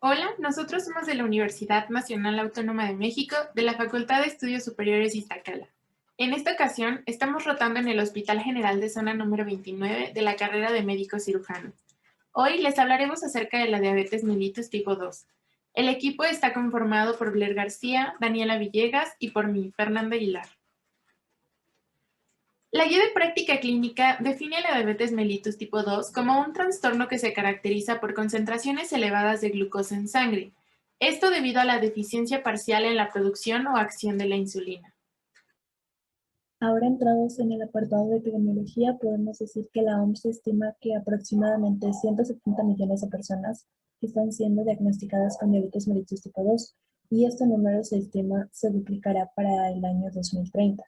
Hola, nosotros somos de la Universidad Nacional Autónoma de México, de la Facultad de Estudios Superiores Iztacala. En esta ocasión, estamos rotando en el Hospital General de Zona número 29 de la carrera de médico cirujano. Hoy les hablaremos acerca de la diabetes mellitus tipo 2. El equipo está conformado por Blair García, Daniela Villegas y por mí, Fernanda Aguilar. La guía de práctica clínica define la diabetes mellitus tipo 2 como un trastorno que se caracteriza por concentraciones elevadas de glucosa en sangre. Esto debido a la deficiencia parcial en la producción o acción de la insulina. Ahora entrados en el apartado de epidemiología, podemos decir que la OMS estima que aproximadamente 170 millones de personas están siendo diagnosticadas con diabetes mellitus tipo 2 y este número se estima se duplicará para el año 2030.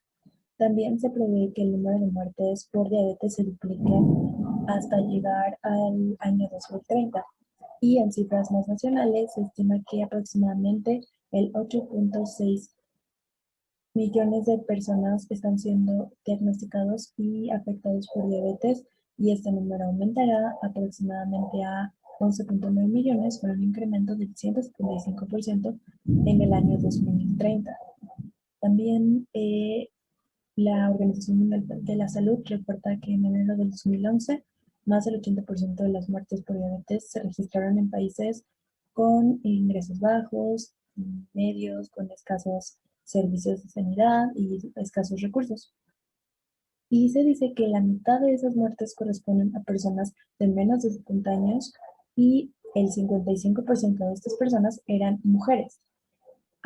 También se prevé que el número de muertes por diabetes se duplique hasta llegar al año 2030. Y en cifras más nacionales se estima que aproximadamente el 8.6 millones de personas están siendo diagnosticados y afectados por diabetes y este número aumentará aproximadamente a 11.9 millones con un incremento del 175% en el año 2030. También la Organización Mundial de la Salud reporta que en enero del 2011 más del 80% de las muertes por diabetes se registraron en países con ingresos bajos, medios, con escasos servicios de sanidad y escasos recursos. Y se dice que la mitad de esas muertes corresponden a personas de menos de 70 años y el 55% de estas personas eran mujeres.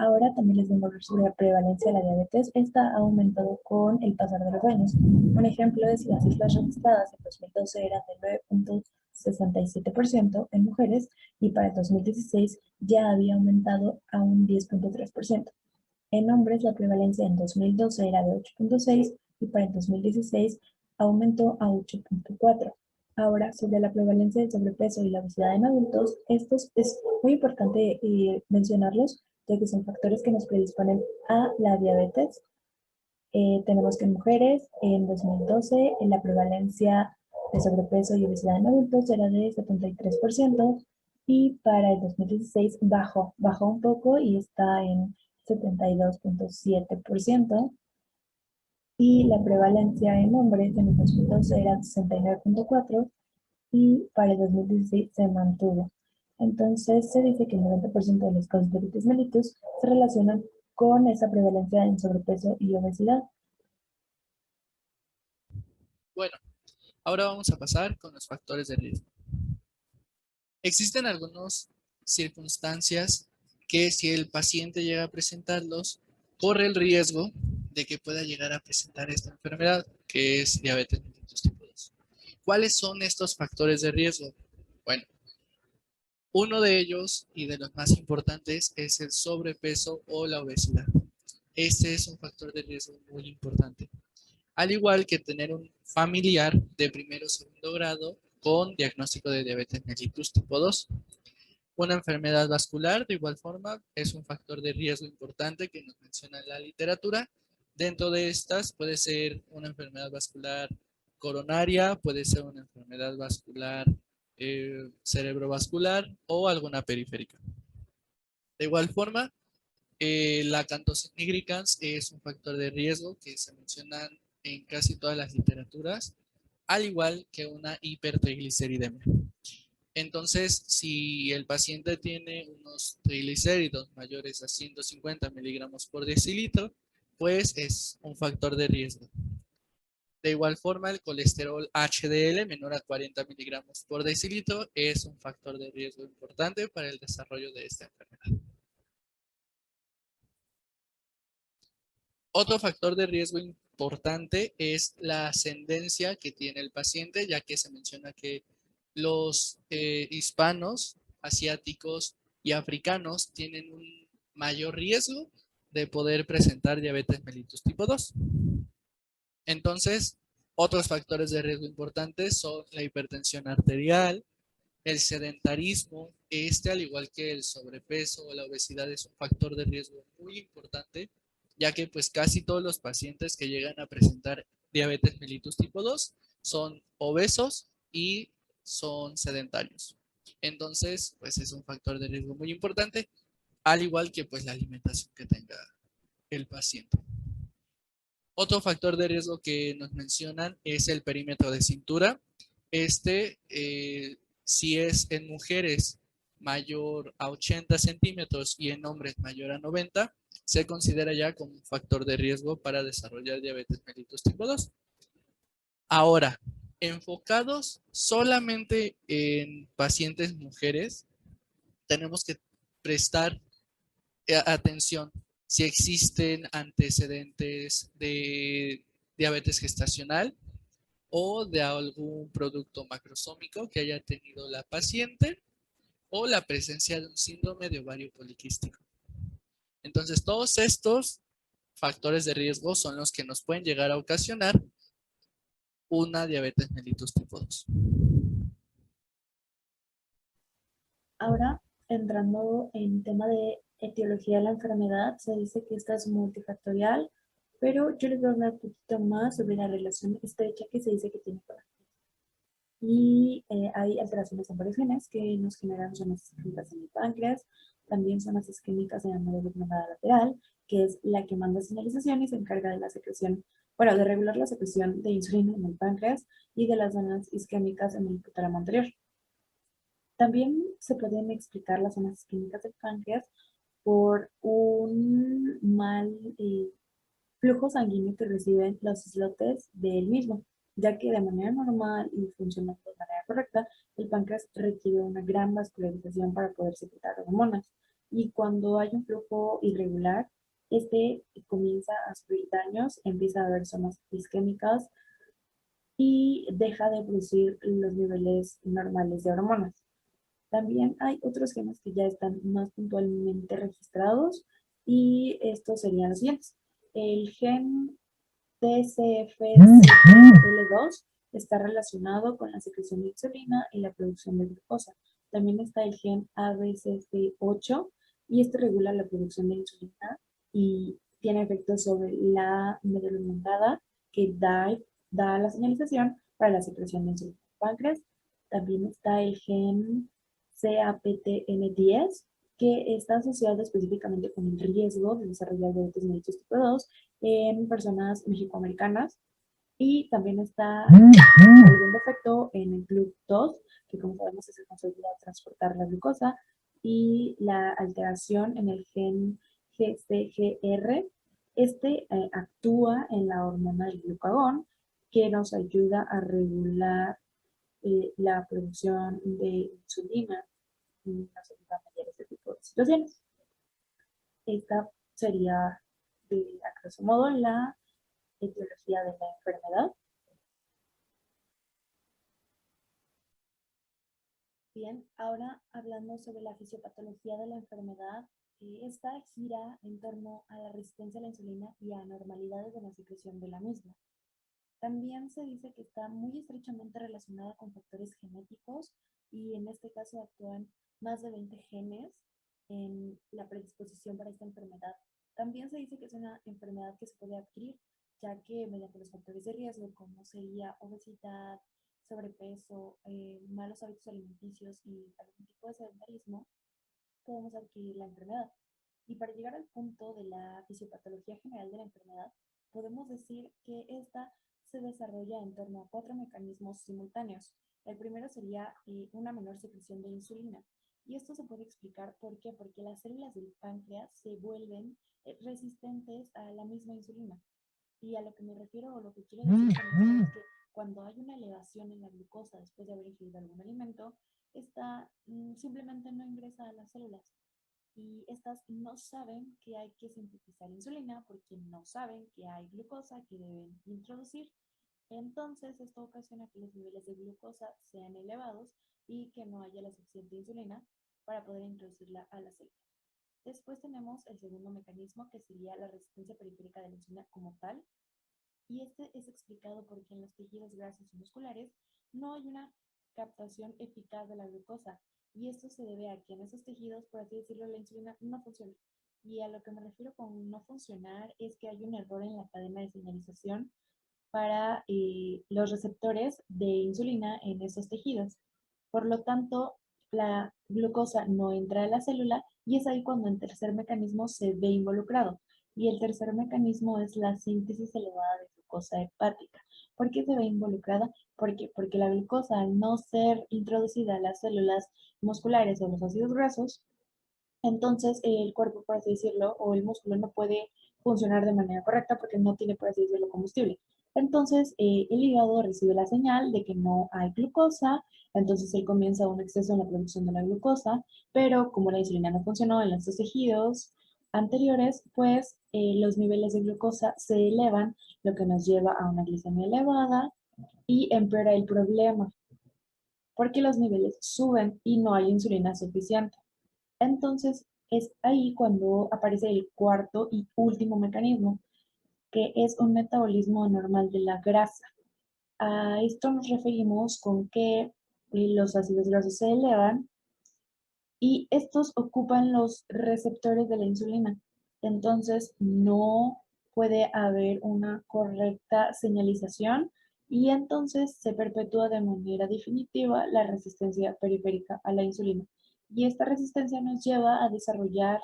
Ahora también les vengo a hablar sobre la prevalencia de la diabetes. Esta ha aumentado con el pasar de los años. Un ejemplo es las cifras registradas en 2012 eran de 9.67% en mujeres y para el 2016 ya había aumentado a un 10.3%. En hombres la prevalencia en 2012 era de 8.6 y para el 2016 aumentó a 8.4. Ahora, sobre la prevalencia del sobrepeso y la obesidad en adultos, estos es muy importante mencionarlos, ya que son factores que nos predisponen a la diabetes. Tenemos que en mujeres, en 2012, en la prevalencia de sobrepeso y obesidad en adultos era de 73% y para el 2016 bajó un poco y está en 72.7% y la prevalencia en hombres en el 2012 era 69.4% y para el 2016 se mantuvo. Entonces se dice que el 90% de los casos de diabetes mellitus se relacionan con esa prevalencia en sobrepeso y obesidad. Bueno, ahora vamos a pasar con los factores de riesgo. Existen algunas circunstancias que si el paciente llega a presentarlos, corre el riesgo de que pueda llegar a presentar esta enfermedad, que es diabetes mellitus tipo 2. ¿Cuáles son estos factores de riesgo? Bueno, uno de ellos y de los más importantes es el sobrepeso o la obesidad. Este es un factor de riesgo muy importante. Al igual que tener un familiar de primero o segundo grado con diagnóstico de diabetes mellitus tipo 2. Una enfermedad vascular, de igual forma, es un factor de riesgo importante que nos menciona la literatura. Dentro de estas puede ser una enfermedad vascular coronaria, puede ser una enfermedad vascular cerebrovascular o alguna periférica. De igual forma, la acanthosis nigricans es un factor de riesgo que se menciona en casi todas las literaturas, al igual que una hipertrigliceridemia. Entonces, si el paciente tiene unos triglicéridos mayores a 150 miligramos por decilitro, pues es un factor de riesgo. De igual forma, el colesterol HDL menor a 40 miligramos por decilitro es un factor de riesgo importante para el desarrollo de esta enfermedad. Otro factor de riesgo importante es la ascendencia que tiene el paciente, ya que se menciona que los hispanos, asiáticos y africanos tienen un mayor riesgo de poder presentar diabetes mellitus tipo 2. Entonces, otros factores de riesgo importantes son la hipertensión arterial, el sedentarismo, al igual que el sobrepeso o la obesidad, es un factor de riesgo muy importante, ya que pues casi todos los pacientes que llegan a presentar diabetes mellitus tipo 2 son obesos y son sedentarios. Entonces, pues es un factor de riesgo muy importante, al igual que pues la alimentación que tenga el paciente. Otro factor de riesgo que nos mencionan es el perímetro de cintura. Si es en mujeres mayor a 80 centímetros y en hombres mayor a 90, se considera ya como un factor de riesgo para desarrollar diabetes mellitus tipo 2. Ahora, enfocados solamente en pacientes mujeres, tenemos que prestar atención si existen antecedentes de diabetes gestacional o de algún producto macrosómico que haya tenido la paciente o la presencia de un síndrome de ovario poliquístico. Entonces, todos estos factores de riesgo son los que nos pueden llegar a ocasionar una diabetes mellitus tipo 2. Ahora, entrando en tema de etiología de la enfermedad, se dice que esta es multifactorial, pero yo les voy a hablar un poquito más sobre la relación estrecha que se dice que tiene con la y hay alteraciones en varios genes que nos generan zonas isquémicas en el páncreas, también zonas isquémicas en la médula oblongada lateral, que es la que manda señalización y se encarga de la secreción, bueno, de regular la secreción de insulina en el páncreas y de las zonas isquémicas en el hipotálamo anterior. También se pueden explicar las zonas isquémicas del páncreas por un mal flujo sanguíneo que reciben los islotes del mismo, ya que de manera normal y funcionando de manera correcta, el páncreas requiere una gran vascularización para poder secretar hormonas. Y cuando hay un flujo irregular, este comienza a sufrir daños, empieza a haber zonas isquémicas y deja de producir los niveles normales de hormonas. También hay otros genes que ya están más puntualmente registrados y estos serían los siguientes. El gen TCFCL2 está relacionado con la secreción de insulina y la producción de glucosa. También está el gen ABCC8 y este regula la producción de insulina y tiene efectos sobre la médula oblongada que da la señalización para la secreción de insulina en el páncreas. También está el gen CAPTN10 que está asociado específicamente con el riesgo de desarrollar diabetes mellitus tipo 2 en personas mexicoamericanas. Y también está algún defecto en el GLUT2, que como sabemos es el responsable de transportar la glucosa, y la alteración en el gen GCGR. Actúa en la hormona del glucagón, que nos ayuda a regular la producción de insulina y nos ayuda a mediar este tipo de situaciones. Esta sería, a grosso modo, la etiología de la enfermedad. Bien, ahora hablando sobre la fisiopatología de la enfermedad, esta gira en torno a la resistencia a la insulina y a anormalidades de la secreción de la misma. También se dice que está muy estrechamente relacionada con factores genéticos y en este caso actúan más de 20 genes en la predisposición para esta enfermedad. También se dice que es una enfermedad que se puede adquirir, ya que mediante los factores de riesgo, como sería obesidad, sobrepeso, malos hábitos alimenticios y algún tipo de sedentarismo, podemos adquirir la enfermedad. Y para llegar al punto de la fisiopatología general de la enfermedad, podemos decir que esta se desarrolla en torno a 4 mecanismos simultáneos. El primero sería una menor secreción de insulina. Y esto se puede explicar por qué, porque las células del páncreas se vuelven resistentes a la misma insulina. Y a lo que me refiero o lo que quiero decir con esto es que cuando hay una elevación en la glucosa después de haber ingerido algún alimento, esta simplemente no ingresa a las células. Y estas no saben que hay que sintetizar insulina porque no saben que hay glucosa que deben introducir. Entonces, esto ocasiona que los niveles de glucosa sean elevados y que no haya la suficiente insulina para poder introducirla a la célula. Después tenemos el segundo mecanismo, que sería la resistencia periférica de la insulina como tal. Y este es explicado porque en los tejidos grasos y musculares no hay una captación eficaz de la glucosa. Y esto se debe a que en esos tejidos, por así decirlo, la insulina no funciona. Y a lo que me refiero con no funcionar es que hay un error en la cadena de señalización para los receptores de insulina en esos tejidos. Por lo tanto, la glucosa no entra a la célula y es ahí cuando el tercer mecanismo se ve involucrado. Y el tercer mecanismo es la síntesis elevada de glucosa hepática. ¿Por qué se ve involucrada? ¿Por qué? Porque la glucosa, al no ser introducida a las células musculares o los ácidos grasos, entonces el cuerpo, por así decirlo, o el músculo no puede funcionar de manera correcta porque no tiene, por así decirlo, combustible. Entonces el hígado recibe la señal de que no hay glucosa, entonces él comienza un exceso en la producción de la glucosa, pero como la insulina no funcionó en estos tejidos anteriores, pues los niveles de glucosa se elevan, lo que nos lleva a una glicemia elevada y empeora el problema, porque los niveles suben y no hay insulina suficiente. Entonces, es ahí cuando aparece el cuarto y último mecanismo, que es un metabolismo anormal de la grasa. A esto nos referimos con que los ácidos grasos se elevan y estos ocupan los receptores de la insulina. Entonces, no puede haber una correcta señalización y entonces se perpetúa de manera definitiva la resistencia periférica a la insulina. Y esta resistencia nos lleva a desarrollar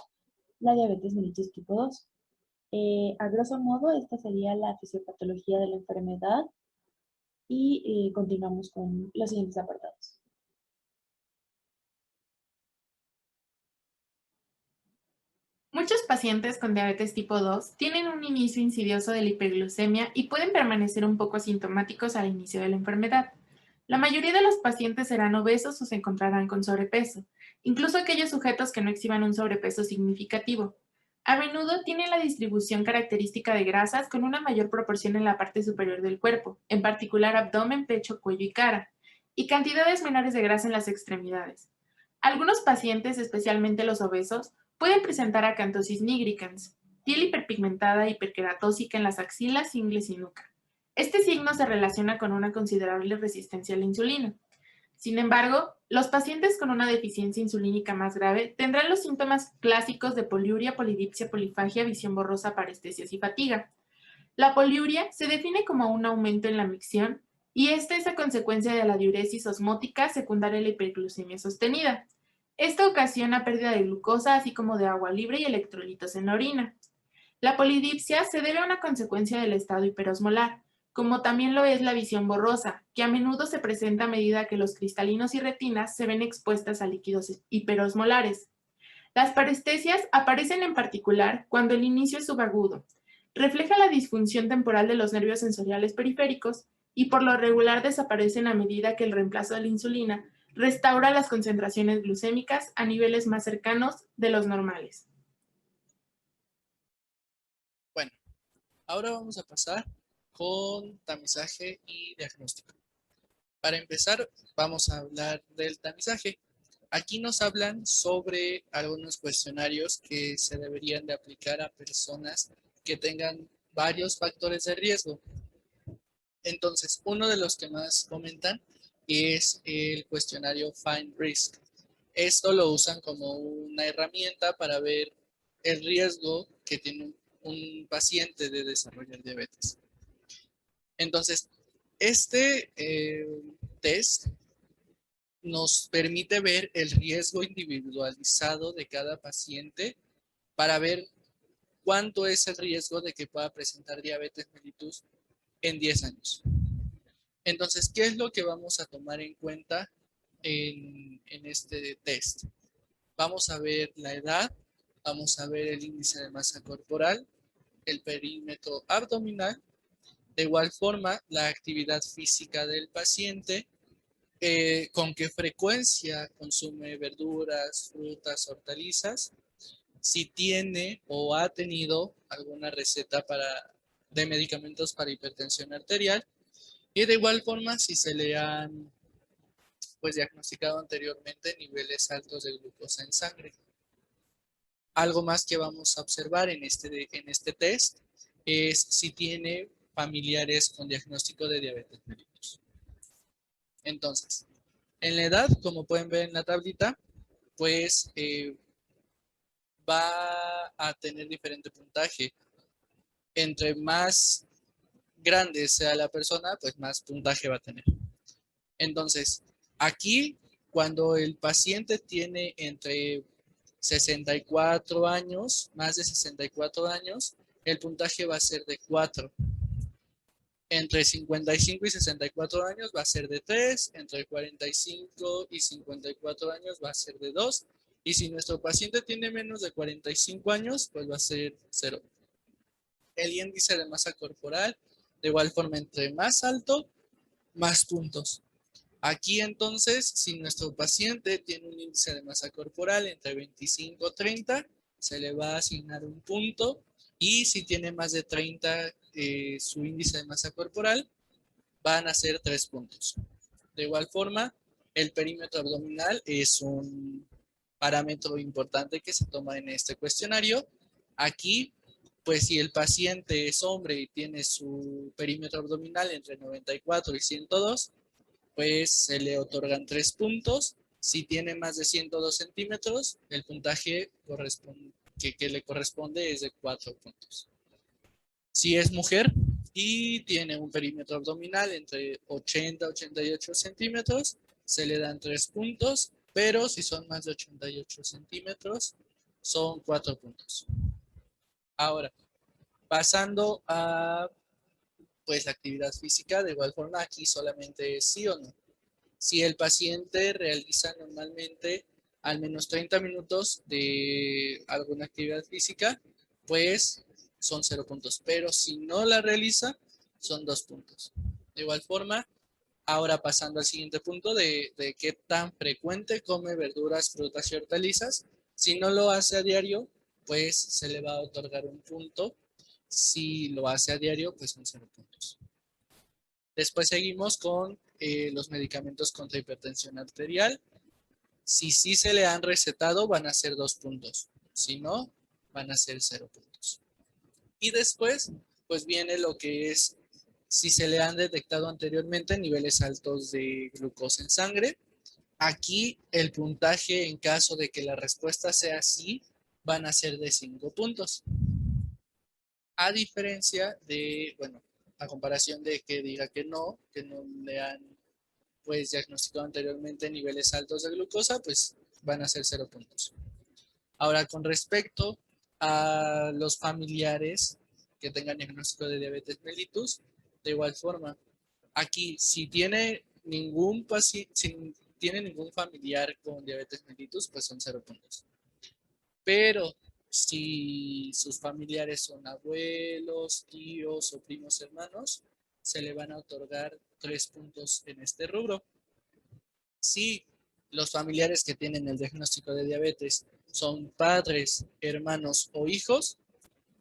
la diabetes mellitus tipo 2. A grosso modo, esta sería la fisiopatología de la enfermedad y continuamos con los siguientes apartados. Muchos pacientes con diabetes tipo 2 tienen un inicio insidioso de la hiperglucemia y pueden permanecer un poco asintomáticos al inicio de la enfermedad. La mayoría de los pacientes serán obesos o se encontrarán con sobrepeso, incluso aquellos sujetos que no exhiban un sobrepeso significativo. A menudo tienen la distribución característica de grasas con una mayor proporción en la parte superior del cuerpo, en particular abdomen, pecho, cuello y cara, y cantidades menores de grasa en las extremidades. Algunos pacientes, especialmente los obesos, pueden presentar acantosis nigricans, piel hiperpigmentada hiperqueratósica en las axilas, ingles y nuca. Este signo se relaciona con una considerable resistencia a la insulina. Sin embargo, los pacientes con una deficiencia insulínica más grave tendrán los síntomas clásicos de poliuria, polidipsia, polifagia, visión borrosa, parestesias y fatiga. La poliuria se define como un aumento en la micción y esta es a consecuencia de la diuresis osmótica secundaria a la hiperglucemia sostenida. Esto ocasiona pérdida de glucosa, así como de agua libre y electrolitos en la orina. La polidipsia se debe a una consecuencia del estado hiperosmolar, como también lo es la visión borrosa, que a menudo se presenta a medida que los cristalinos y retinas se ven expuestas a líquidos hiperosmolares. Las parestesias aparecen en particular cuando el inicio es subagudo. Refleja la disfunción temporal de los nervios sensoriales periféricos y por lo regular desaparecen a medida que el reemplazo de la insulina restaura las concentraciones glucémicas a niveles más cercanos de los normales. Bueno, ahora vamos a pasar con tamizaje y diagnóstico. Para empezar, vamos a hablar del tamizaje. Aquí nos hablan sobre algunos cuestionarios que se deberían de aplicar a personas que tengan varios factores de riesgo. Entonces, uno de los que más comentan es el cuestionario Find Risk. Esto lo usan como una herramienta para ver el riesgo que tiene un paciente de desarrollar diabetes. Entonces, este test nos permite ver el riesgo individualizado de cada paciente para ver cuánto es el riesgo de que pueda presentar diabetes mellitus en 10 años. Entonces, ¿qué es lo que vamos a tomar en cuenta en este test? Vamos a ver la edad, vamos a ver el índice de masa corporal, el perímetro abdominal, de igual forma la actividad física del paciente, con qué frecuencia consume verduras, frutas, hortalizas, si tiene o ha tenido alguna receta de medicamentos para hipertensión arterial y de igual forma si se le han pues diagnosticado anteriormente niveles altos de glucosa en sangre. Algo más que vamos a observar en este test es si tiene familiares con diagnóstico de diabetes mellitus. Entonces, en la edad, como pueden ver en la tablita, pues va a tener diferente puntaje. Entre más grande sea la persona, pues más puntaje va a tener. Entonces, aquí Cuando el paciente tiene entre 64 años, más de 64 años, el puntaje va a ser de 4. Entre 55 y 64 años va a ser de 3, entre 45 y 54 años va a ser de 2, y si nuestro paciente tiene menos de 45 años, pues va a ser 0. El índice de masa corporal, de igual forma, entre más alto, más puntos. Aquí entonces, si nuestro paciente tiene un índice de masa corporal entre 25 y 30, se le va a asignar un punto, y si tiene más de 30 su índice de masa corporal, van a ser 3 puntos. De igual forma, el perímetro abdominal es un parámetro importante que se toma en este cuestionario. Aquí, pues si el paciente es hombre y tiene su perímetro abdominal entre 94 y 102, pues se le otorgan 3 puntos. Si tiene más de 102 centímetros, el puntaje que le corresponde es de 4 puntos. Si es mujer y tiene un perímetro abdominal entre 80 y 88 centímetros, se le dan 3 puntos, pero si son más de 88 centímetros, son 4 puntos. Ahora, pasando a pues la actividad física, de igual forma aquí solamente es sí o no. Si el paciente realiza normalmente al menos 30 minutos de alguna actividad física, pues son 0 puntos. Pero si no la realiza, son 2 puntos. De igual forma, ahora pasando al siguiente punto de qué tan frecuente come verduras, frutas y hortalizas. Si no lo hace a diario, pues se le va a otorgar un punto. Si lo hace a diario, pues son 0 puntos. Después seguimos con los medicamentos contra hipertensión arterial. Si sí se le han recetado, van a ser 2 puntos. Si no, van a ser 0 puntos. Y después, pues viene lo que es si se le han detectado anteriormente niveles altos de glucosa en sangre. Aquí el puntaje, en caso de que la respuesta sea sí, van a ser de 5 puntos. A diferencia de, bueno, a comparación de que diga que no le han pues diagnosticado anteriormente niveles altos de glucosa, pues van a ser 0 puntos. Ahora, con respecto a los familiares que tengan diagnóstico de diabetes mellitus, de igual forma, aquí si tiene ningún paciente, si tiene ningún familiar con diabetes mellitus, pues son 0 puntos. Pero si sus familiares son abuelos, tíos o primos hermanos, se le van a otorgar 3 puntos en este rubro. Si los familiares que tienen el diagnóstico de diabetes son padres, hermanos o hijos,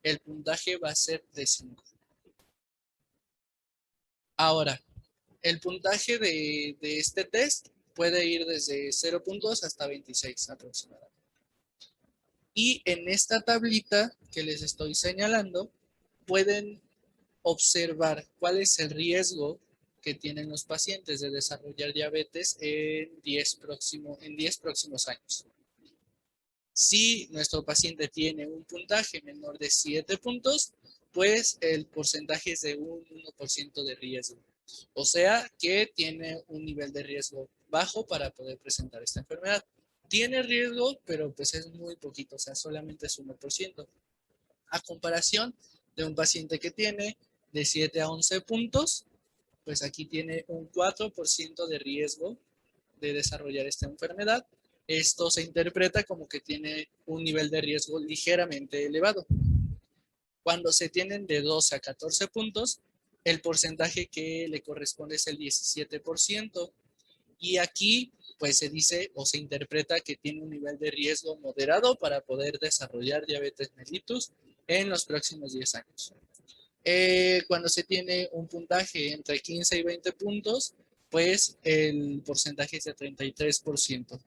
el puntaje va a ser de 5. Ahora, el puntaje de este test puede ir desde 0 puntos hasta 26 aproximadamente. Y en esta tablita que les estoy señalando, pueden observar cuál es el riesgo que tienen los pacientes de desarrollar diabetes en 10 próximos años. Si nuestro paciente tiene un puntaje menor de 7 puntos, pues el porcentaje es de un 1% de riesgo. O sea que tiene un nivel de riesgo bajo para poder presentar esta enfermedad. Tiene riesgo, pero pues es muy poquito, o sea, solamente es 1%. A comparación de un paciente que tiene de 7 a 11 puntos, pues aquí tiene un 4% de riesgo de desarrollar esta enfermedad. Esto se interpreta como que tiene un nivel de riesgo ligeramente elevado. Cuando se tienen de 12 a 14 puntos, el porcentaje que le corresponde es el 17%. Y aquí pues se dice o se interpreta que tiene un nivel de riesgo moderado para poder desarrollar diabetes mellitus en los próximos 10 años. Cuando se tiene un puntaje entre 15 y 20 puntos, pues el porcentaje es de 33%.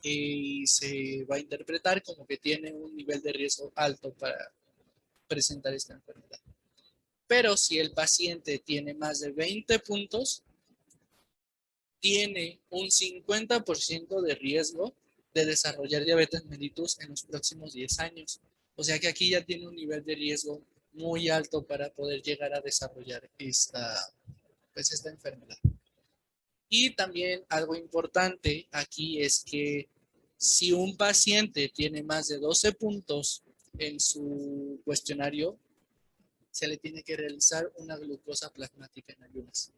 Y se va a interpretar como que tiene un nivel de riesgo alto para presentar esta enfermedad. Pero si el paciente tiene más de 20 puntos, tiene un 50% de riesgo de desarrollar diabetes mellitus en los próximos 10 años. O sea que aquí ya tiene un nivel de riesgo muy alto para poder llegar a desarrollar esta enfermedad. Y también algo importante aquí es que si un paciente tiene más de 12 puntos en su cuestionario, se le tiene que realizar una glucosa plasmática en ayunas.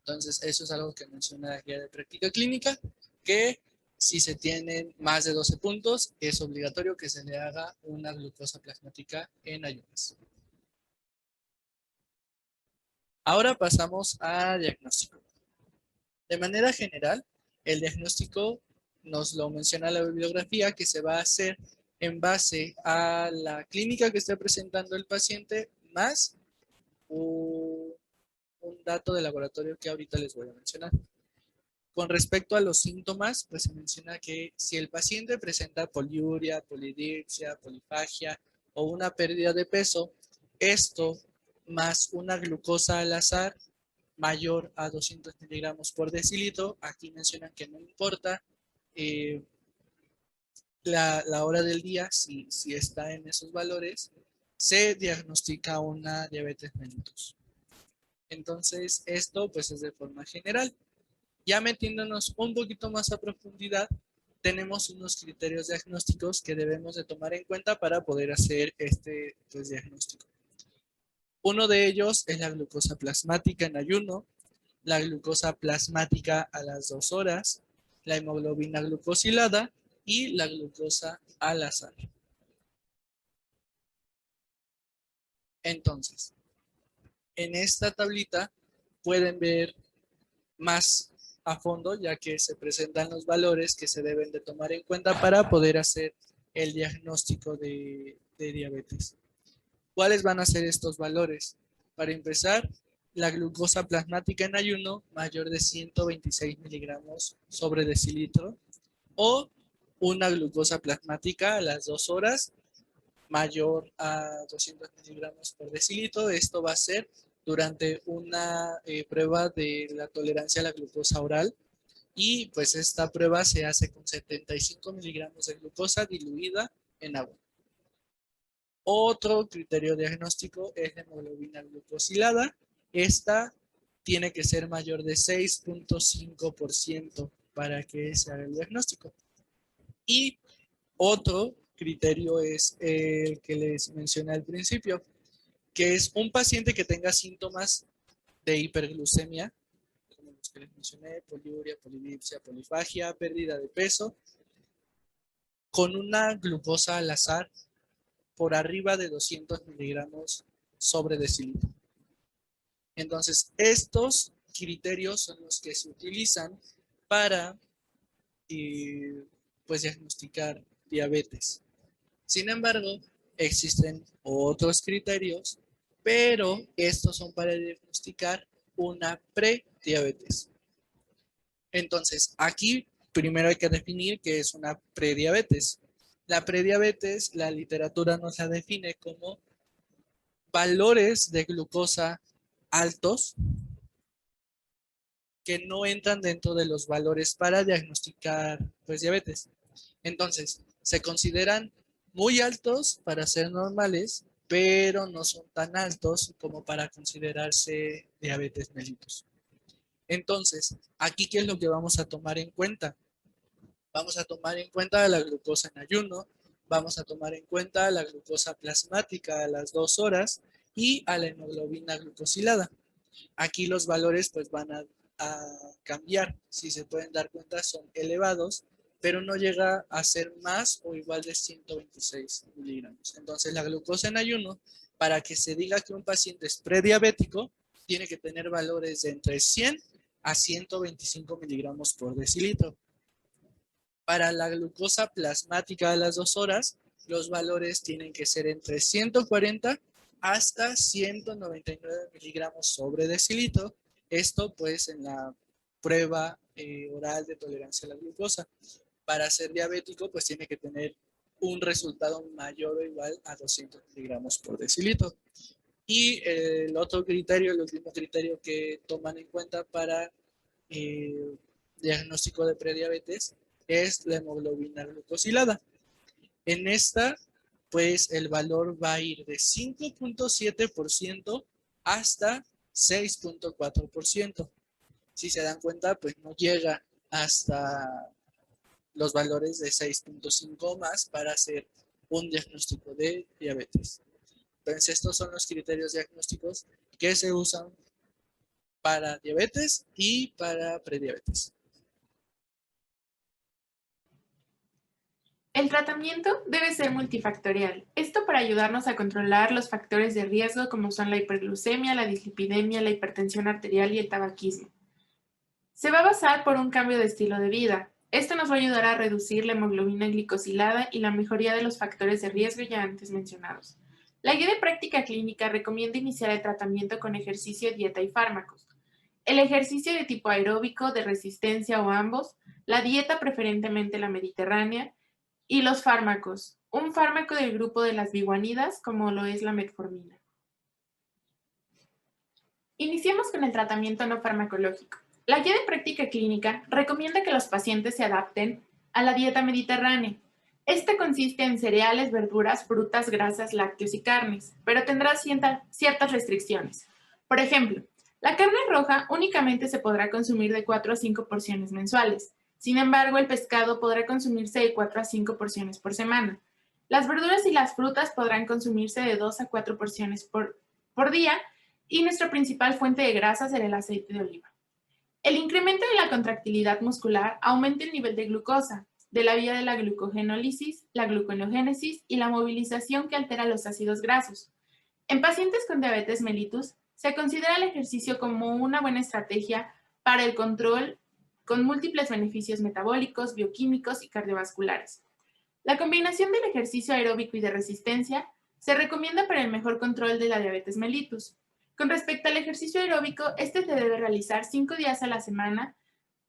Entonces, eso es algo que menciona la guía de práctica clínica, que si se tienen más de 12 puntos, es obligatorio que se le haga una glucosa plasmática en ayunas. Ahora pasamos a diagnóstico. De manera general, el diagnóstico nos lo menciona la bibliografía, que se va a hacer en base a la clínica que esté presentando el paciente más un dato de laboratorio que ahorita les voy a mencionar. Con respecto a los síntomas, pues se menciona que si el paciente presenta poliuria, polidipsia, polifagia o una pérdida de peso, esto más una glucosa al azar mayor a 200 miligramos por decilitro, aquí mencionan que no importa la hora del día, si está en esos valores, se diagnostica una diabetes mellitus. Entonces, esto pues es de forma general. Ya metiéndonos un poquito más a profundidad, tenemos unos criterios diagnósticos que debemos de tomar en cuenta para poder hacer este pues, diagnóstico. Uno de ellos es la glucosa plasmática en ayuno, la glucosa plasmática a las 2 horas, la hemoglobina glucosilada y la glucosa al azar. Entonces, en esta tablita pueden ver más a fondo, ya que se presentan los valores que se deben de tomar en cuenta para poder hacer el diagnóstico de diabetes. ¿Cuáles van a ser estos valores? Para empezar, la glucosa plasmática en ayuno mayor de 126 miligramos sobre decilitro o una glucosa plasmática a las 2 horas mayor a 200 miligramos por decilitro. Esto va a ser durante una prueba de la tolerancia a la glucosa oral y pues esta prueba se hace con 75 miligramos de glucosa diluida en agua. Otro criterio diagnóstico es la hemoglobina glucosilada. Esta tiene que ser mayor de 6.5% para que se haga el diagnóstico. Y otro criterio es el que les mencioné al principio, que es un paciente que tenga síntomas de hiperglucemia, como los que les mencioné, poliuria, polidipsia, polifagia, pérdida de peso, con una glucosa al azar por arriba de 200 miligramos sobre decilitro. Entonces, estos criterios son los que se utilizan para pues, diagnosticar diabetes. Sin embargo, existen otros criterios, pero estos son para diagnosticar una prediabetes. Entonces, aquí primero hay que definir qué es una prediabetes. La prediabetes, la literatura nos la define como valores de glucosa altos que no entran dentro de los valores para diagnosticar pues, diabetes. Entonces, se consideran muy altos para ser normales, pero no son tan altos como para considerarse diabetes mellitus. Entonces, aquí, ¿qué es lo que vamos a tomar en cuenta? Vamos a tomar en cuenta la glucosa en ayuno, vamos a tomar en cuenta la glucosa plasmática a las 2 horas y a la hemoglobina glucosilada. Aquí los valores pues van a cambiar. Si se pueden dar cuenta, son elevados, pero no llega a ser más o igual de 126 miligramos. Entonces, la glucosa en ayuno, para que se diga que un paciente es prediabético, tiene que tener valores de entre 100 a 125 miligramos por decilitro. Para la glucosa plasmática a las 2 horas, los valores tienen que ser entre 140 hasta 199 miligramos sobre decilitro. Esto pues en la prueba oral de tolerancia a la glucosa. Para ser diabético pues tiene que tener un resultado mayor o igual a 200 miligramos por decilitro. Y el otro criterio, el último criterio que toman en cuenta para diagnóstico de prediabetes es la hemoglobina glucosilada. En esta, pues el valor va a ir de 5.7% hasta 6.4%. Si se dan cuenta, pues no llega hasta los valores de 6.5 o más para hacer un diagnóstico de diabetes. Entonces, estos son los criterios diagnósticos que se usan para diabetes y para prediabetes. El tratamiento debe ser multifactorial. Esto para ayudarnos a controlar los factores de riesgo como son la hiperglucemia, la dislipidemia, la hipertensión arterial y el tabaquismo. Se va a basar por un cambio de estilo de vida. Esto nos va a ayudar a reducir la hemoglobina glicosilada y la mejoría de los factores de riesgo ya antes mencionados. La guía de práctica clínica recomienda iniciar el tratamiento con ejercicio, dieta y fármacos. El ejercicio de tipo aeróbico, de resistencia o ambos, la dieta preferentemente la mediterránea y los fármacos. Un fármaco del grupo de las biguanidas como lo es la metformina. Iniciemos con el tratamiento no farmacológico. La guía de práctica clínica recomienda que los pacientes se adapten a la dieta mediterránea. Esta consiste en cereales, verduras, frutas, grasas, lácteos y carnes, pero tendrá ciertas restricciones. Por ejemplo, la carne roja únicamente se podrá consumir de 4 a 5 porciones mensuales. Sin embargo, el pescado podrá consumirse de 4 a 5 porciones por semana. Las verduras y las frutas podrán consumirse de 2 a 4 porciones por día y nuestra principal fuente de grasa será el aceite de oliva. El incremento de la contractilidad muscular aumenta el nivel de glucosa, de la vía de la glucogenólisis, la gluconeogénesis y la movilización que altera los ácidos grasos. En pacientes con diabetes mellitus, se considera el ejercicio como una buena estrategia para el control con múltiples beneficios metabólicos, bioquímicos y cardiovasculares. La combinación del ejercicio aeróbico y de resistencia se recomienda para el mejor control de la diabetes mellitus. Con respecto al ejercicio aeróbico, este se debe realizar 5 días a la semana,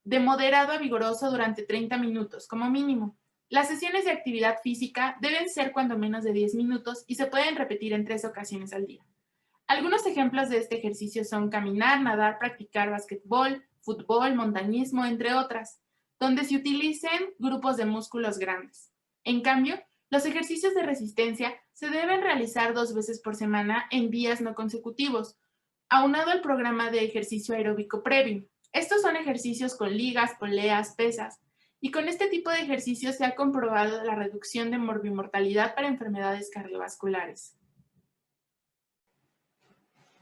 de moderado a vigoroso durante 30 minutos, como mínimo. Las sesiones de actividad física deben ser cuando menos de 10 minutos y se pueden repetir en 3 ocasiones al día. Algunos ejemplos de este ejercicio son caminar, nadar, practicar basquetbol, fútbol, montañismo, entre otras, donde se utilicen grupos de músculos grandes. En cambio, los ejercicios de resistencia se deben realizar 2 veces por semana en días no consecutivos, aunado al programa de ejercicio aeróbico previo. Estos son ejercicios con ligas, poleas, pesas, y con este tipo de ejercicios se ha comprobado la reducción de morbimortalidad para enfermedades cardiovasculares.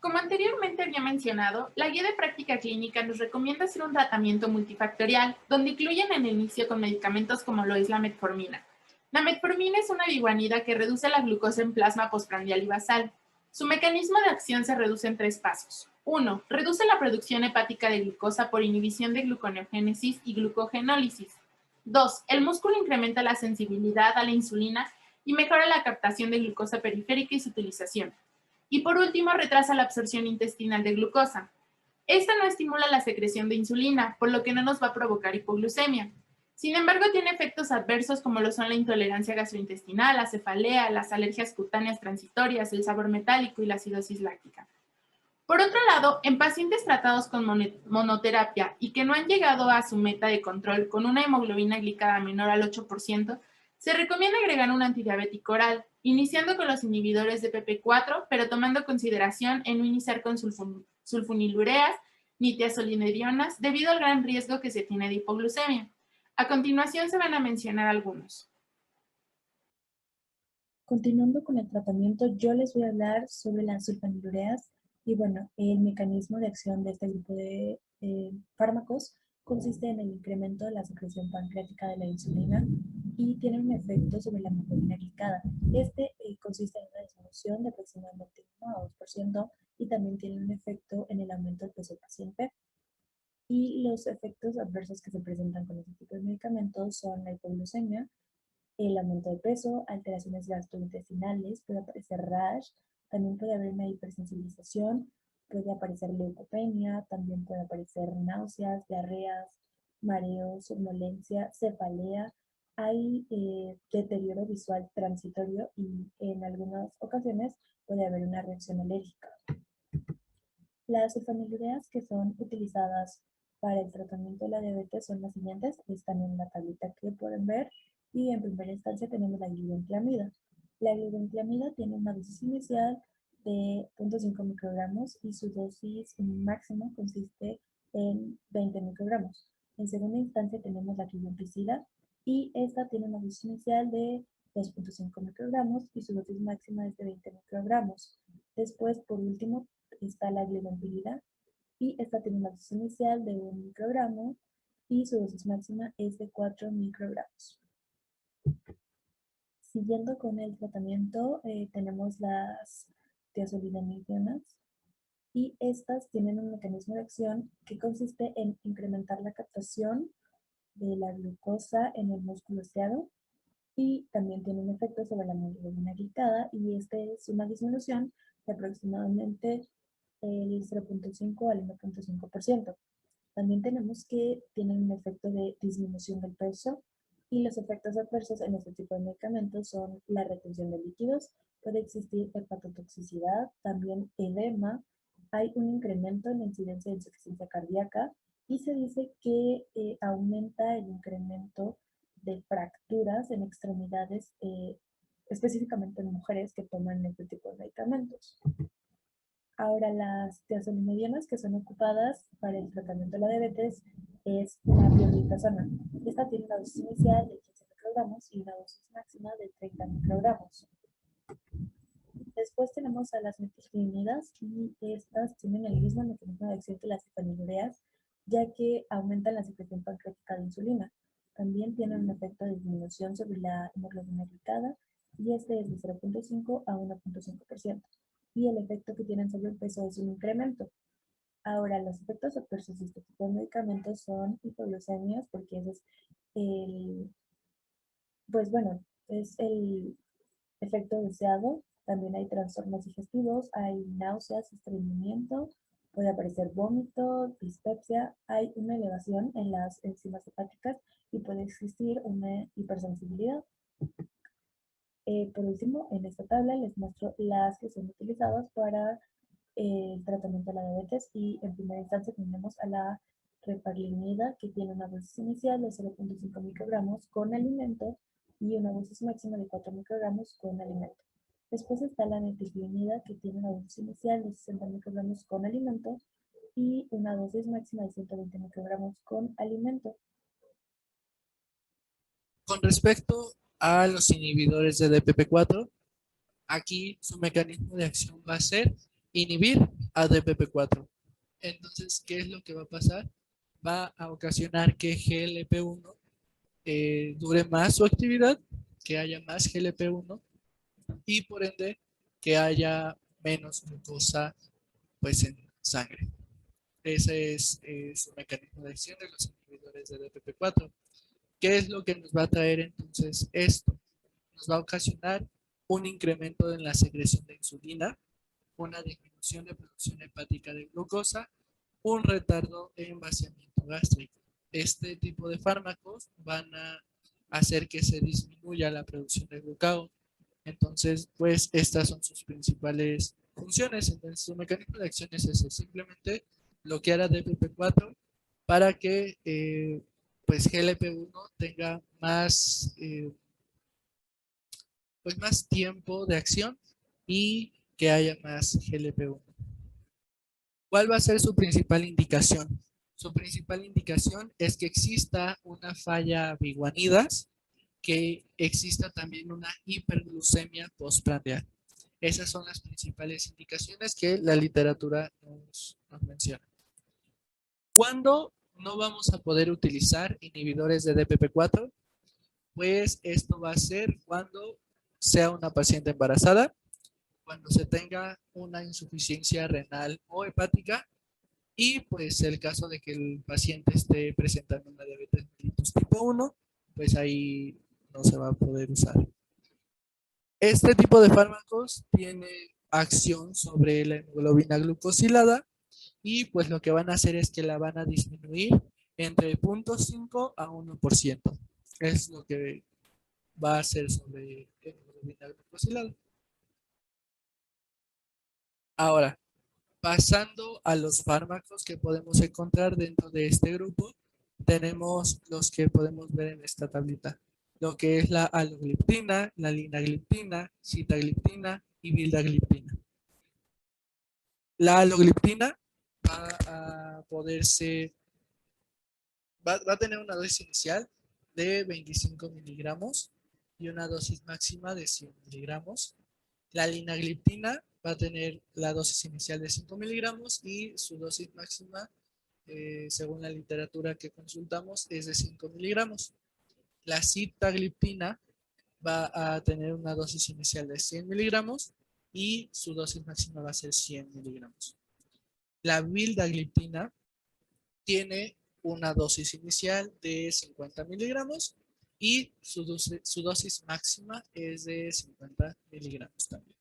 Como anteriormente había mencionado, la guía de práctica clínica nos recomienda hacer un tratamiento multifactorial, donde incluyen en el inicio con medicamentos como lo es la metformina. La metformina es una biguanida que reduce la glucosa en plasma postprandial y basal. Su mecanismo de acción se reduce en 3 pasos. 1. Reduce la producción hepática de glucosa por inhibición de gluconeogénesis y glucogenólisis. 2. El músculo incrementa la sensibilidad a la insulina y mejora la captación de glucosa periférica y su utilización. Y por último, retrasa la absorción intestinal de glucosa. Esta no estimula la secreción de insulina, por lo que no nos va a provocar hipoglucemia. Sin embargo, tiene efectos adversos como lo son la intolerancia gastrointestinal, la cefalea, las alergias cutáneas transitorias, el sabor metálico y la acidosis láctica. Por otro lado, en pacientes tratados con monoterapia y que no han llegado a su meta de control con una hemoglobina glicada menor al 8%, se recomienda agregar un antidiabético oral, iniciando con los inhibidores de PP4, pero tomando consideración en no iniciar con sulfonilureas ni tiazolinedionas debido al gran riesgo que se tiene de hipoglucemia. A continuación se van a mencionar algunos. Continuando con el tratamiento, yo les voy a hablar sobre las sulfonilureas y bueno, el mecanismo de acción de este grupo de fármacos consiste en el incremento de la secreción pancreática de la insulina y tiene un efecto sobre la hemoglobina glicada. Este consiste en una disminución de aproximadamente 1 a 2% y también tiene un efecto en el aumento del peso del paciente. Y los efectos adversos que se presentan con este tipo de medicamentos son la hipoglucemia, el aumento de peso, alteraciones gastrointestinales, puede aparecer rash, también puede haber una hipersensibilización, puede aparecer leucopenia, también puede aparecer náuseas, diarreas, mareos, somnolencia, cefalea. Hay deterioro visual transitorio y en algunas ocasiones puede haber una reacción alérgica. Las sulfonilureas que son utilizadas para el tratamiento de la diabetes son las siguientes, están en la tablita que pueden ver. Y en primera instancia tenemos la glibenclamida. La glibenclamida tiene una dosis inicial de 0.5 microgramos y su dosis máxima consiste en 20 microgramos. En segunda instancia tenemos la glibenciclida y esta tiene una dosis inicial de 2.5 microgramos y su dosis máxima es de 20 microgramos. Después, por último, está la glibenciclida y esta tiene una dosis inicial de 1 microgramo y su dosis máxima es de 4 microgramos. Siguiendo con el tratamiento, tenemos las tiazolidinedionas y estas tienen un mecanismo de acción que consiste en incrementar la captación de la glucosa en el músculo estriado y también tiene un efecto sobre la hemoglobina glicada y este es una disminución de aproximadamente el 0.5 al 1.5%. También tenemos que tienen un efecto de disminución del peso y los efectos adversos en este tipo de medicamentos son la retención de líquidos, puede existir hepatotoxicidad, también edema, hay un incremento en la incidencia de insuficiencia cardíaca y se dice que aumenta el incremento de fracturas en extremidades, específicamente en mujeres que toman este tipo de medicamentos. Ahora, las tiazolidinedionas que son ocupadas para el tratamiento de la diabetes es la pioglitazona. Esta tiene una dosis inicial de 15 microgramos y una dosis máxima de 30 microgramos. Después tenemos a las metilglicinidas y estas tienen el mismo mecanismo de acción que las cefalinureas, ya que aumentan la secreción pancreática de insulina. También tienen un efecto de disminución sobre la hemoglobina glicada y este es de 0.5 a 1.5%. Y el efecto que tienen sobre el peso es un incremento. Ahora, los efectos adversos de este tipo de medicamentos son hipoglucemias, porque ese es es el efecto deseado. También hay trastornos digestivos, hay náuseas, estreñimiento, puede aparecer vómito, dispepsia, hay una elevación en las enzimas hepáticas y puede existir una hipersensibilidad. Por último, en esta tabla les muestro las que son utilizadas para el tratamiento de la diabetes y en primera instancia tenemos a la reparlimida que tiene una dosis inicial de 0.5 microgramos con alimento y una dosis máxima de 4 microgramos con alimento. Después está la metilglicina que tiene una dosis inicial de 60 microgramos con alimento y una dosis máxima de 120 microgramos con alimento. Con respecto a los inhibidores de DPP4, aquí su mecanismo de acción va a ser inhibir a DPP4. Entonces, ¿qué es lo que va a pasar? Va a ocasionar que GLP-1 dure más su actividad, que haya más GLP-1 y por ende que haya menos glucosa pues, en sangre. Ese es su mecanismo de acción de los inhibidores de DPP4. ¿Qué es lo que nos va a traer entonces esto? Nos va a ocasionar un incremento en la secreción de insulina, una disminución de producción hepática de glucosa, un retardo en vaciamiento gástrico. Este tipo de fármacos van a hacer que se disminuya la producción de glucagón. Entonces, pues estas son sus principales funciones. Entonces, su mecanismo de acción es ese, simplemente bloquear a DPP4 para que pues GLP-1 tenga más, pues más tiempo de acción y que haya más GLP-1. ¿Cuál va a ser su principal indicación? Su principal indicación es que exista una falla biguanidas, que exista también una hiperglucemia postprandial. Esas son las principales indicaciones que la literatura nos menciona. ¿Cuándo no vamos a poder utilizar inhibidores de DPP4? Pues esto va a ser cuando sea una paciente embarazada, cuando se tenga una insuficiencia renal o hepática y pues el caso de que el paciente esté presentando una diabetes mellitus tipo 1, pues ahí no se va a poder usar. Este tipo de fármacos tiene acción sobre la hemoglobina glucosilada y pues lo que van a hacer es que la van a disminuir entre 0.5 a 1%. Es lo que va a hacer sobre hemoglobina glucosilada. Ahora, pasando a los fármacos que podemos encontrar dentro de este grupo, tenemos los que podemos ver en esta tablita, lo que es la alogliptina, la linagliptina, sitagliptina y vildagliptina. La alogliptina va a poderse, va a tener una dosis inicial de 25 miligramos y una dosis máxima de 100 miligramos. La linagliptina va a tener la dosis inicial de 5 miligramos y su dosis máxima, según la literatura que consultamos, es de 5 miligramos. La sitagliptina va a tener una dosis inicial de 100 miligramos y su dosis máxima va a ser 100 miligramos. La vildagliptina tiene una dosis inicial de 50 miligramos y su dosis máxima es de 50 miligramos también.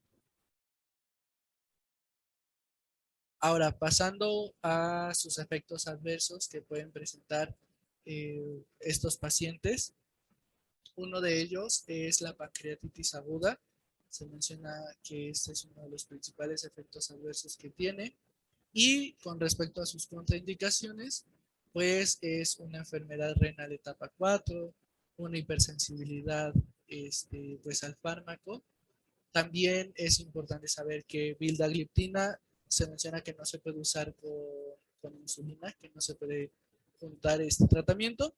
Ahora, pasando a sus efectos adversos que pueden presentar estos pacientes, uno de ellos es la pancreatitis aguda. Se menciona que este es uno de los principales efectos adversos que tiene. Y con respecto a sus contraindicaciones, pues es una enfermedad renal etapa 4, una hipersensibilidad pues al fármaco. También es importante saber que vildagliptina se menciona que no se puede usar con insulina, que no se puede juntar este tratamiento.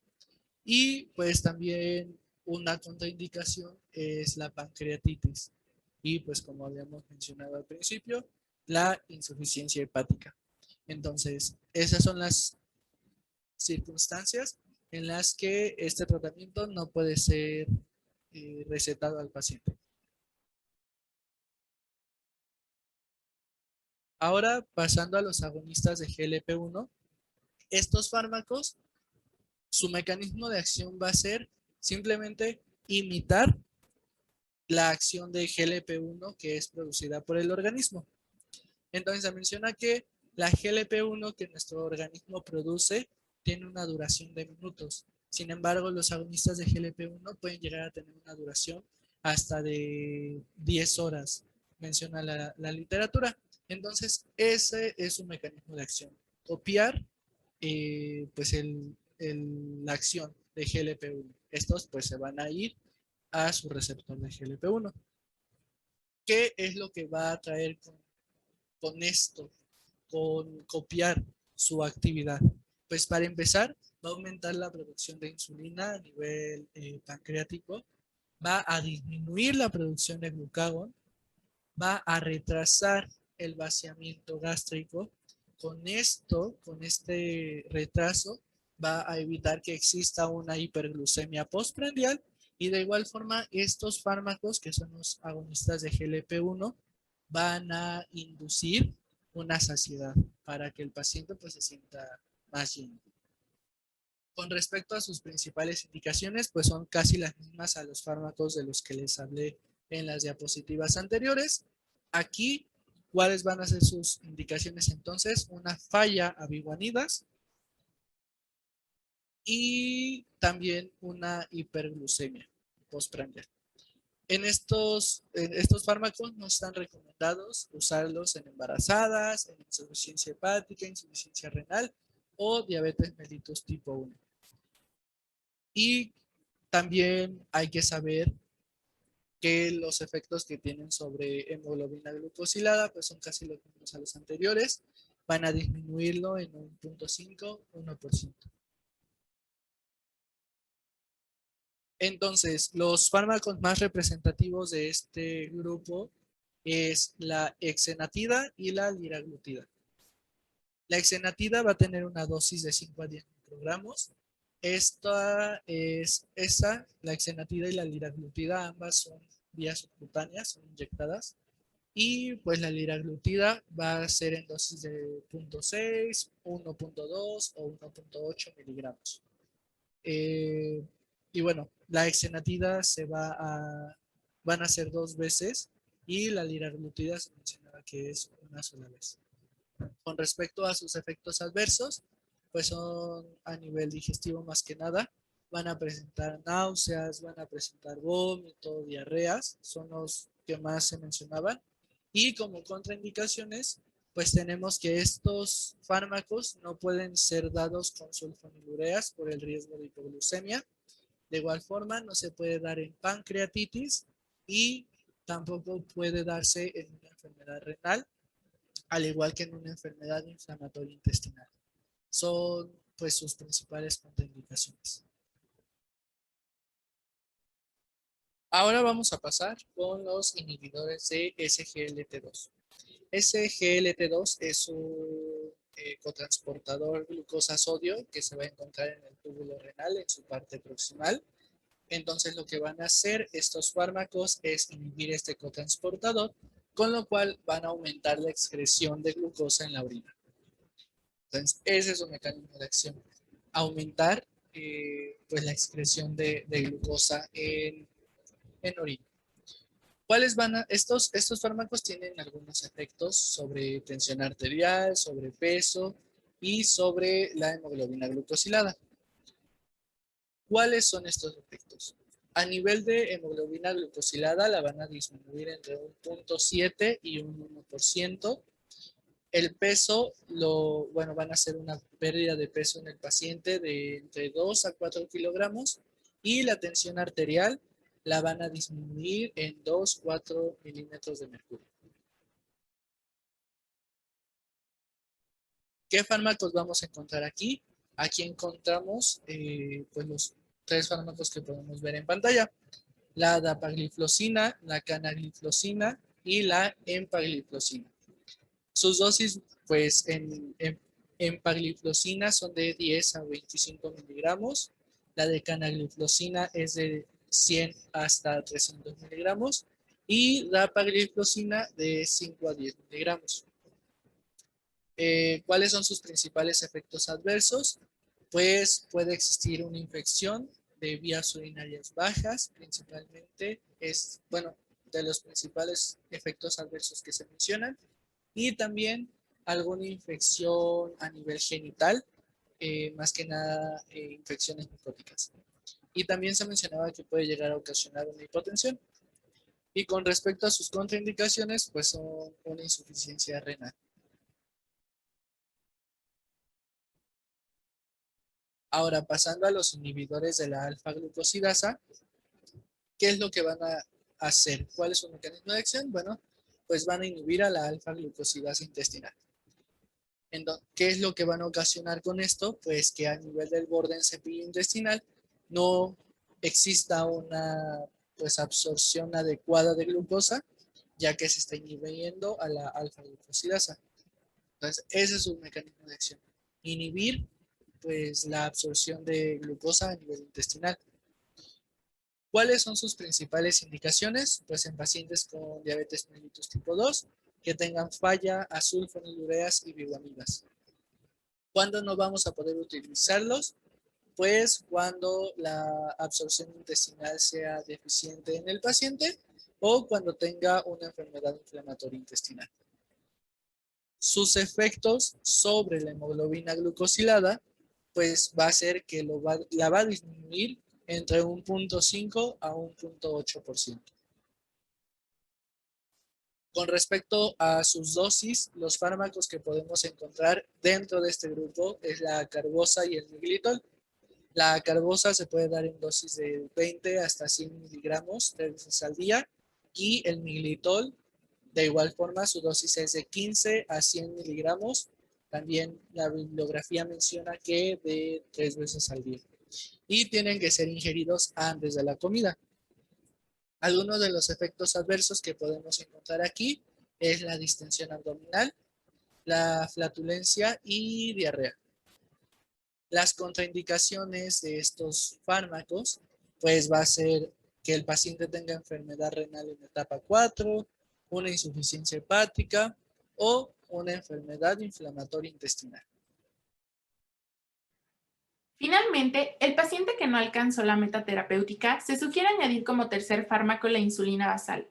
Y pues también una contraindicación es la pancreatitis. Y pues como habíamos mencionado al principio, la insuficiencia hepática. Entonces, esas son las circunstancias en las que este tratamiento no puede ser recetado al paciente. Ahora, pasando a los agonistas de GLP-1, estos fármacos, su mecanismo de acción va a ser simplemente imitar la acción de GLP-1 que es producida por el organismo. Entonces se menciona que la GLP-1 que nuestro organismo produce tiene una duración de minutos. Sin embargo, los agonistas de GLP-1 pueden llegar a tener una duración hasta de 10 horas, menciona la literatura. Entonces, ese es su mecanismo de acción. Copiar pues la acción de GLP-1. Estos pues se van a ir a su receptor de GLP-1. ¿Qué es lo que va a traer con esto, con copiar su actividad? Pues para empezar, va a aumentar la producción de insulina a nivel pancreático, va a disminuir la producción de glucagón, va a retrasar el vaciamiento gástrico. Con esto, con este retraso, va a evitar que exista una hiperglucemia postprandial y de igual forma estos fármacos que son los agonistas de GLP-1 van a inducir una saciedad para que el paciente pues se sienta más lleno. Con respecto a sus principales indicaciones, pues son casi las mismas a los fármacos de los que les hablé en las diapositivas anteriores. Aquí, ¿cuáles van a ser sus indicaciones entonces? Una falla abiguanidas y también una hiperglucemia postprandial. Estos fármacos no están recomendados usarlos en embarazadas, en insuficiencia hepática, insuficiencia renal o diabetes mellitus tipo 1. Y también hay que saber que los efectos que tienen sobre hemoglobina glucosilada pues son casi los mismos a los anteriores. Van a disminuirlo en un 0.5, 1%. Entonces, los fármacos más representativos de este grupo es la exenatida y la liraglutida. La exenatida va a tener una dosis de 5 a 10 microgramos. La exenatida y la liraglutida, ambas son vías subcutáneas, son inyectadas. Y pues la liraglutida va a ser en dosis de 0.6, 1.2 o 1.8 miligramos. Y bueno, la exenatida van a ser 2 veces y la liraglutida se mencionaba que es una sola vez. Con respecto a sus efectos adversos, pues son a nivel digestivo más que nada. Van a presentar náuseas, van a presentar vómito, diarreas, son los que más se mencionaban. Y como contraindicaciones, pues tenemos que estos fármacos no pueden ser dados con sulfonilureas por el riesgo de hipoglucemia. De igual forma, no se puede dar en pancreatitis y tampoco puede darse en una enfermedad renal al igual que en una enfermedad inflamatoria intestinal. Son pues sus principales contraindicaciones. Ahora vamos a pasar con los inhibidores de SGLT2. SGLT2 es un cotransportador glucosa-sodio que se va a encontrar en el túbulo renal en su parte proximal. Entonces lo que van a hacer estos fármacos es inhibir este cotransportador, con lo cual van a aumentar la excreción de glucosa en la orina. Entonces ese es su mecanismo de acción, aumentar pues la excreción de glucosa en orina. Estos fármacos tienen algunos efectos sobre tensión arterial, sobre peso y sobre la hemoglobina glucosilada. ¿Cuáles son estos efectos? A nivel de hemoglobina glucosilada la van a disminuir entre un 0.7 y un 1%. El peso, van a hacer una pérdida de peso en el paciente de entre 2 a 4 kilogramos y la tensión arterial la van a disminuir en 2-4 milímetros de mercurio. ¿Qué fármacos vamos a encontrar aquí? Aquí encontramos pues los 3 fármacos que podemos ver en pantalla. La dapagliflozina, la canagliflozina y la empagliflozina. Sus dosis, pues en empagliflozina son de 10 a 25 miligramos. La de canagliflozina es de 100 hasta 300 miligramos. Y dapagliflozina de 5 a 10 miligramos. ¿Cuáles son sus principales efectos adversos? Pues puede existir una infección de vías urinarias bajas, principalmente es, de los principales efectos adversos que se mencionan. Y también alguna infección a nivel genital, más que nada infecciones micóticas. Y también se mencionaba que puede llegar a ocasionar una hipotensión. Y con respecto a sus contraindicaciones, pues son una insuficiencia renal. Ahora, pasando a los inhibidores de la alfa-glucosidasa, ¿qué es lo que van a hacer? ¿Cuál es su mecanismo de acción? Bueno, pues van a inhibir a la alfa-glucosidasa intestinal. ¿Qué es lo que van a ocasionar con esto? Pues que a nivel del borde cepillo intestinal no exista una absorción adecuada de glucosa, ya que se está inhibiendo a la alfa-glucosidasa. Entonces, ese es un mecanismo de acción. Inhibir pues la absorción de glucosa a nivel intestinal. ¿Cuáles son sus principales indicaciones? Pues en pacientes con diabetes mellitus tipo 2, que tengan falla, azulfonilureas y biguamidas. ¿Cuándo no vamos a poder utilizarlos? Pues cuando la absorción intestinal sea deficiente en el paciente o cuando tenga una enfermedad inflamatoria intestinal. Sus efectos sobre la hemoglobina glucosilada, pues va a ser que la va a disminuir entre un 0.5 a un 0.8%. Con respecto a sus dosis, los fármacos que podemos encontrar dentro de este grupo es la carbosa y el miglitol. La carbosa se puede dar en dosis de 20 hasta 100 miligramos 3 veces al día y el miglitol, de igual forma, su dosis es de 15 a 100 miligramos. También la bibliografía menciona que de 3 veces al día. Y tienen que ser ingeridos antes de la comida. Algunos de los efectos adversos que podemos encontrar aquí es la distensión abdominal, la flatulencia y diarrea. Las contraindicaciones de estos fármacos, pues va a ser que el paciente tenga enfermedad renal en etapa 4, una insuficiencia hepática o una enfermedad inflamatoria intestinal. Finalmente, el paciente que no alcanzó la meta terapéutica se sugiere añadir como tercer fármaco la insulina basal.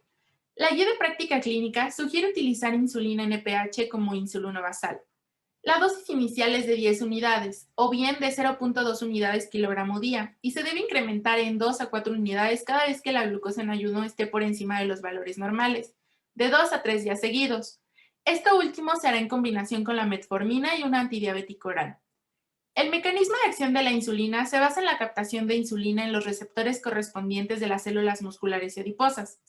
La guía de práctica clínica sugiere utilizar insulina NPH como insulino basal. La dosis inicial es de 10 unidades, o bien de 0.2 unidades kilogramo día, y se debe incrementar en 2 a 4 unidades cada vez que la glucosa en ayuno esté por encima de los valores normales, de 2 a 3 días seguidos. Esto último se hará en combinación con la metformina y un antidiabético oral. El mecanismo de acción de la insulina se basa en la captación de insulina en los receptores correspondientes de las células musculares y adiposas,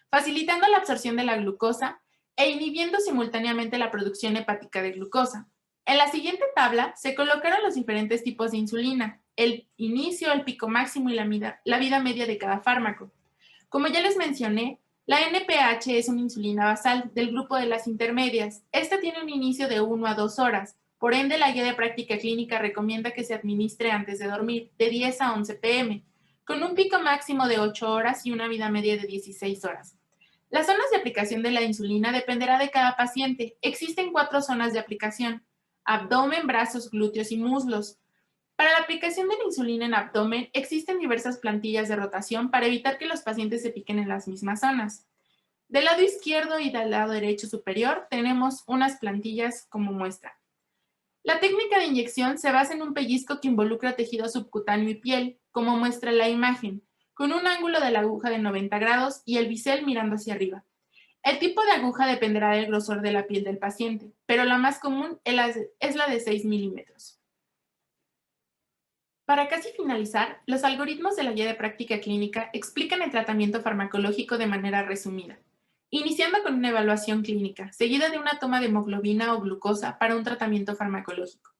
facilitando la absorción de la glucosa e inhibiendo simultáneamente la producción hepática de glucosa. En la siguiente tabla se colocaron los diferentes tipos de insulina, el inicio, el pico máximo y la vida media de cada fármaco. Como ya les mencioné, la NPH es una insulina basal del grupo de las intermedias. Esta tiene un inicio de 1 a 2 horas. Por ende, la guía de práctica clínica recomienda que se administre antes de dormir, de 10 a 11 p.m., con un pico máximo de 8 horas y una vida media de 16 horas. Las zonas de aplicación de la insulina dependerá de cada paciente. Existen 4 zonas de aplicación: abdomen, brazos, glúteos y muslos. Para la aplicación de la insulina en abdomen, existen diversas plantillas de rotación para evitar que los pacientes se piquen en las mismas zonas. Del lado izquierdo y del lado derecho superior tenemos unas plantillas como muestra. La técnica de inyección se basa en un pellizco que involucra tejido subcutáneo y piel, como muestra la imagen, con un ángulo de la aguja de 90 grados y el bisel mirando hacia arriba. El tipo de aguja dependerá del grosor de la piel del paciente, pero la más común es la de 6 milímetros. Para casi finalizar, los algoritmos de la guía de práctica clínica explican el tratamiento farmacológico de manera resumida, iniciando con una evaluación clínica, seguida de una toma de hemoglobina o glucosa para un tratamiento farmacológico.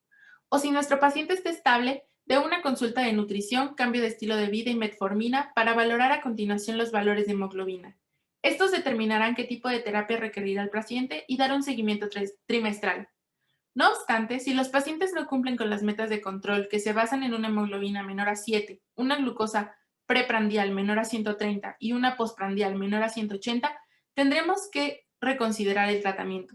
O si nuestro paciente está estable, de una consulta de nutrición, cambio de estilo de vida y metformina para valorar a continuación los valores de hemoglobina. Estos determinarán qué tipo de terapia requerirá el paciente y dar un seguimiento trimestral. No obstante, si los pacientes no cumplen con las metas de control que se basan en una hemoglobina menor a 7, una glucosa preprandial menor a 130 y una postprandial menor a 180, tendremos que reconsiderar el tratamiento.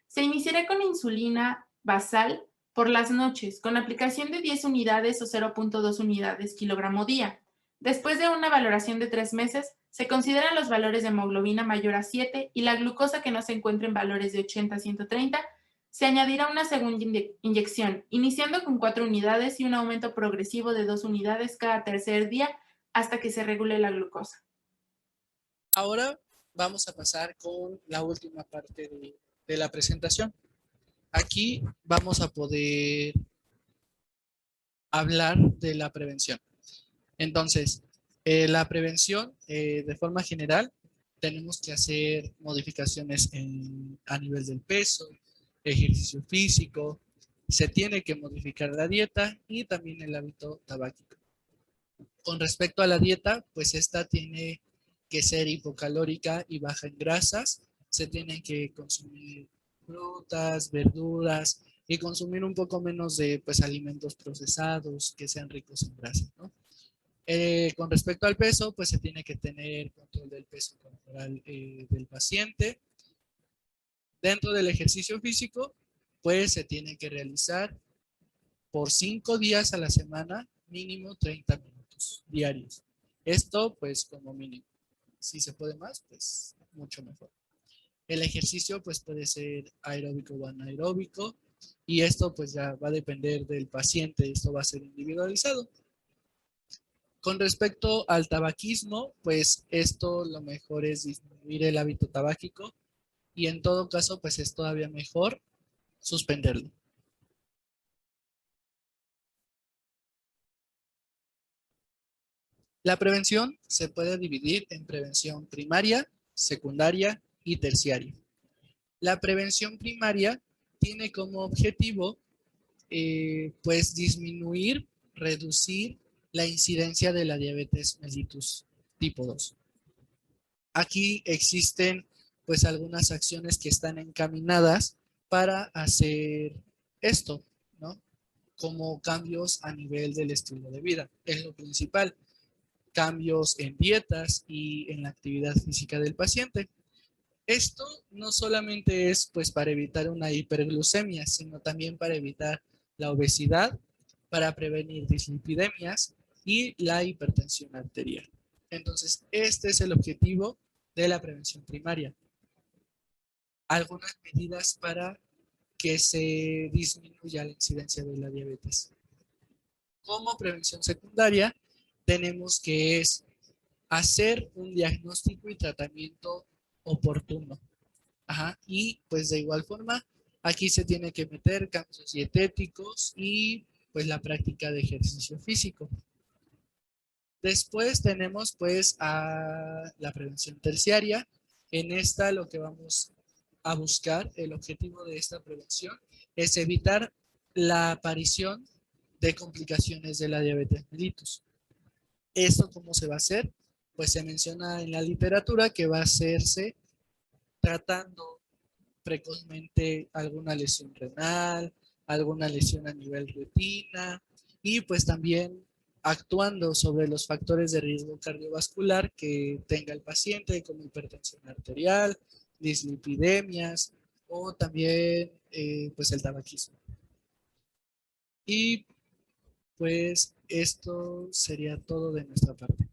Se iniciará con insulina basal por las noches, con aplicación de 10 unidades o 0.2 unidades kilogramo día. Después de una valoración de 3 meses, se consideran los valores de hemoglobina mayor a 7 y la glucosa que no se encuentre en valores de 80 a 130. Se añadirá una segunda inyección, iniciando con 4 unidades y un aumento progresivo de 2 unidades cada tercer día hasta que se regule la glucosa. Ahora vamos a pasar con la última parte de la presentación. Aquí vamos a poder hablar de la prevención. Entonces, la prevención, de forma general, tenemos que hacer modificaciones a nivel del peso, ejercicio físico, se tiene que modificar la dieta y también el hábito tabáquico. Con respecto a la dieta, pues esta tiene que ser hipocalórica y baja en grasas, se tienen que consumir frutas, verduras y consumir un poco menos de pues, alimentos procesados que sean ricos en grasa, ¿no? Con respecto al peso, pues se tiene que tener control del peso corporal del paciente. Dentro del ejercicio físico, pues se tiene que realizar por 5 días a la semana, mínimo 30 minutos diarios. Esto, pues como mínimo. Si se puede más, pues mucho mejor. El ejercicio, pues puede ser aeróbico o anaeróbico, y esto pues ya va a depender del paciente, esto va a ser individualizado. Con respecto al tabaquismo, pues esto lo mejor es disminuir el hábito tabáquico y en todo caso, pues es todavía mejor suspenderlo. La prevención se puede dividir en prevención primaria, secundaria y terciaria. La prevención primaria tiene como objetivo pues disminuir, reducir la incidencia de la diabetes mellitus tipo 2. Aquí existen pues algunas acciones que están encaminadas para hacer esto, ¿no? Como cambios a nivel del estilo de vida, es lo principal. Cambios en dietas y en la actividad física del paciente. Esto no solamente es pues para evitar una hiperglucemia, sino también para evitar la obesidad, para prevenir dislipidemias y la hipertensión arterial. Entonces, este es el objetivo de la prevención primaria. Algunas medidas para que se disminuya la incidencia de la diabetes. Como prevención secundaria, tenemos que es hacer un diagnóstico y tratamiento oportuno. Y pues de igual forma, aquí se tiene que meter cambios dietéticos y pues la práctica de ejercicio físico. Después tenemos pues a la prevención terciaria. En esta lo que vamos a buscar, el objetivo de esta prevención es evitar la aparición de complicaciones de la diabetes mellitus. ¿Esto cómo se va a hacer? Pues se menciona en la literatura que va a hacerse tratando precozmente alguna lesión renal, alguna lesión a nivel retina y pues también actuando sobre los factores de riesgo cardiovascular que tenga el paciente, como hipertensión arterial, dislipidemias o también pues el tabaquismo. Y pues esto sería todo de nuestra parte.